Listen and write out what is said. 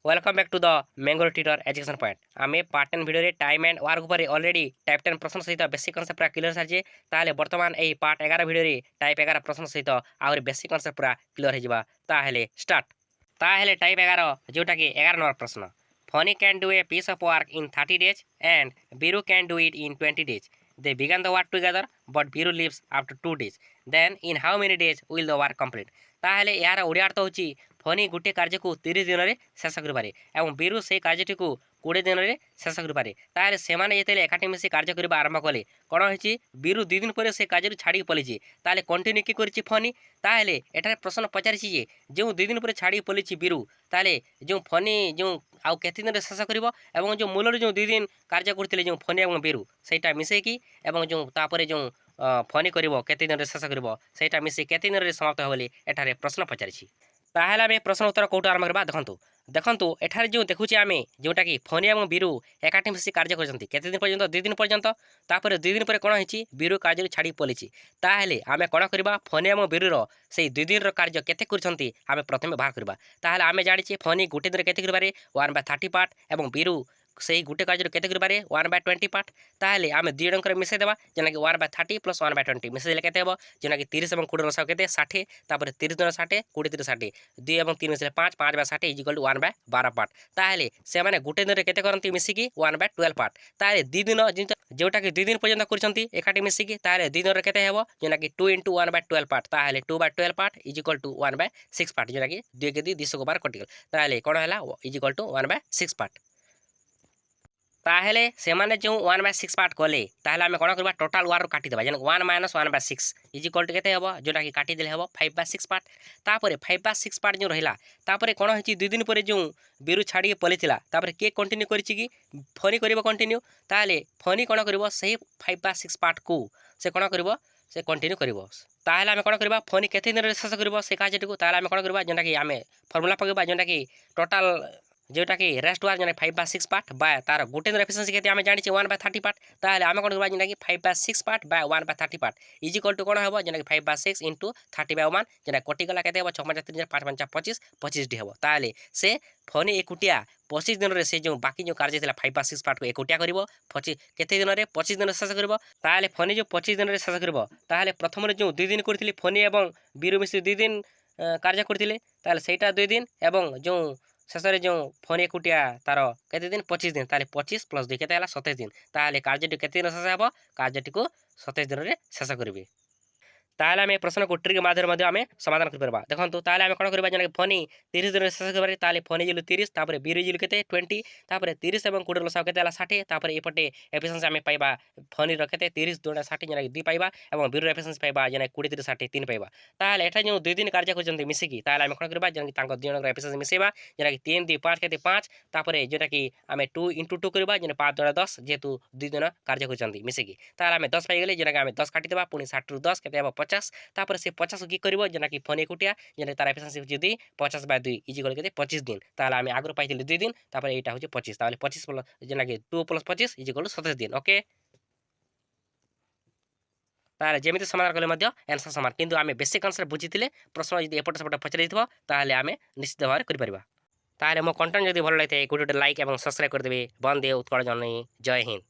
Welcome back to the mango teacher education point आम part 10 video time and work पर already type 10 प्रश्न सहित basic concept पूरा clear सारी ताले वर्तमान यही पार्ट 11 भिडियो टाइप 11 प्रश्न सहित आहुरी बेसिक कन्सेप्ट पूरा क्लियर हो ताहेले स्टार्ट ताहेले टाइप 11 जोटा कि 11 नंबर प्रश्न Phani can do a piece of work in 30 days and Biru can do it in 20 days they began the work together but Biru leaves after 2 days then in how many days will the work complete ताहेले यार ओडिया अर्थ होची funny गोटे कार्य को 30 दिन में शेष करें और बीरू से कार्यटी को 20 दिन में शेष करें ताहले सेमाने जेतेले एकाठी मिसी कार्य करबा आरंभ कले कोन होची बीरू 2 दिन पर से कार्य छाड़ी पलिची ताहले कंटिन्यू की करची फनी ताहले एठारे प्रश्न पचारिछि जे जो 2 दिन पर छाड़ी पलिची बीरू ताहले जो फनी जो आउ केते दिन शेष करिवो एवं जो मूलर जो 2 दिन कार्य करथिले जो फनी एवं बीरू सेटा मिसेकी एवं जो तापरे जो फनी करिवो केते दिन शेष करिवो सेटा मिसे केते दिन समाप्त हो बोली एठारे प्रश्न पचारिछि ताहले आमे प्रश्न उत्तर कोट आरंभ करबा देखंतु देखंतु एठारे जो देखुची आमे जोटा कि फनी एवं बीरू एकाठी मिसी कार्य करजंती केते दिन पर्यंत 2 दिन पर्यंत तापर 2 दिन पर कोन हिची बीरू कार्य छाड़ी पलिची ताहले आमे कोन करबा फनी एवं बीरूर से 2 दिन रो कार्य केते करजंती आमे प्रथमे बाहर करबा ताहले आमे जानिछि फनी गुटे दिन केते करबारे 1/30 पार्ट एवं बीरू से गुटे कार्य केते करबारे 1/20 पार्ट ताहले आमे दुई जणकर मिसे देबा जेना कि 1/30 + 1/20 मिसे देले केते हेबो जेना कि 30 एवं 20 रसाव केते 60 तापर 30 दिन 60 20 दिन 60 2 एवं 3 मिसे 5 5/60 = 1/12 पार्ट ताहले से माने गुटे दिन केते करंती मिसिकी 1/12 पार्ट ताहले 2 दिन जोटा कि 2 दिन पर्यंत करचंती एकाठी मिसिकी ताहले 2 दिन केते हेबो जेना कि 2 * 1/12 पार्ट ताहले 2/12 पार्ट = 1/6 पार्ट जेना कि 2 के 2 200 बार कटिगल ताहले कोन हला = 1/6 पार्ट ताहले से माने जो 1/6 पार्ट कले ताहले आमे कोन करबा टोटल वार काटी देबा जेना 1 - 1/6 = केते हेबो जोटा कि काटी देले हेबो 5/6 पार्ट तापरे 5/6 पार्ट जो रहिला तापरे कोन होची 2 दिन परे जो बीरू छाडी पलिथिला तापरे के कंटिन्यू करिछि कि फनी करिवो कंटिन्यू ताहले फनी कोन करिवो सही 5/6 पार्ट को से कोन करिवो से कंटिन्यू करिवो ताहले आमे कोन करबा फनी केते दिन रे शेष करिवो से काजेटी को ताहले आमे कोन करबा जेना कि आमे फार्मूला पकेबा जेना कि टोटल जोटा कि रेस्ट वार 5/6 पार्ट बाय तार गोटे दिन एफिशिएंसी केते आमे जानि 1/30 पार्ट ताहले आमे कोन करबा जेना कि 5/6 पार्ट बाय 1/30 पार्ट = कोन हेबो जेना कि 5/6 * 30/1 जेना कटि गला केते हेबो 6 5 5 25 25 डी हेबो ताहले से फनी एकुटिया 25 दिन रे से जो बाकी जो कार्य थिला 5/6 पार्ट को एकुटिया करिवो 25 केते दिन रे 25 दिन शेष करिवो ताहले फनी जो 25 दिन रे शेष करिवो ताहले प्रथम रे जो 2 दिन करथिली फनी एवं बीरू मिसी 2 दिन कार्य करथिले ताहले सेटा 2 दिन एवं जो शेषे जो फनी एकुटिया तार केते दिन 25 दिन ताले 25 + 2 केते हला 27 दिन ताले कार्यटी केते दिन शेष हेबो कार्यटी को 27 दिन रे शेष करिवे ताहले आमे प्रश्न को ट्रिक माध्यम मध्ये आमे समाधान कर परबा देखंतु ताहले आमे कोन करबा जेना फनी 30 दिन रे शेष करबारे ताहले फनी जिलु 30 तापर बीरू जिलु केते 20 तापर 30 एवं 20 लसाव केते हला 60 तापर एपटे एफिशिएंसी आमे पाइबा फनी र केते 30 2 60 जेना कि 2 पाइबा एवं बीरू एफिशिएंसी पाइबा जेना 20 3 60 3 पाइबा ताहले एठा जो 2 दिन कार्य करजंती मिसिकी ताहले आमे कोन करबा जेना कि तांको 2 जणक एफिशिएंसी मिसेबा जेना कि 3 2 5 केते 5 तापर जेटा कि आमे 2 * 2 करबा जेना 5 2 10 जेतु 2 दिन कार्य करजंती मिसिकी ताहले आमे 10 पाइ गेले जेना कि आमे 10 काटी देबा पुनी 60 * 10 केते हेबो 50 तापर से 50 की करिवो जेना कि फनी एकुटिया जेना तार एफिशिएंसी होची 2 50/2 = केते 25 दिन ताहले आमे आगरो पाइथिले 2 दिन तापर एटा होची 25 ताहले 25 जेना कि 2 + 25 = 27 दिन ओके ताहले जेमिति समाधान कले मध्य आंसर समान किंतु आमे बेसिक आंसर बुझिथिले प्रश्न यदि एपट सेपट पचरै दिथबो ताहले आमे निश्चित भाବରେ करि परिबा ताहले मो कंटेंट यदि भल लागिथे वीडियो लाइक एवं सब्सक्राइब कर देबे बंदे उत्कल जननी जय हिंद।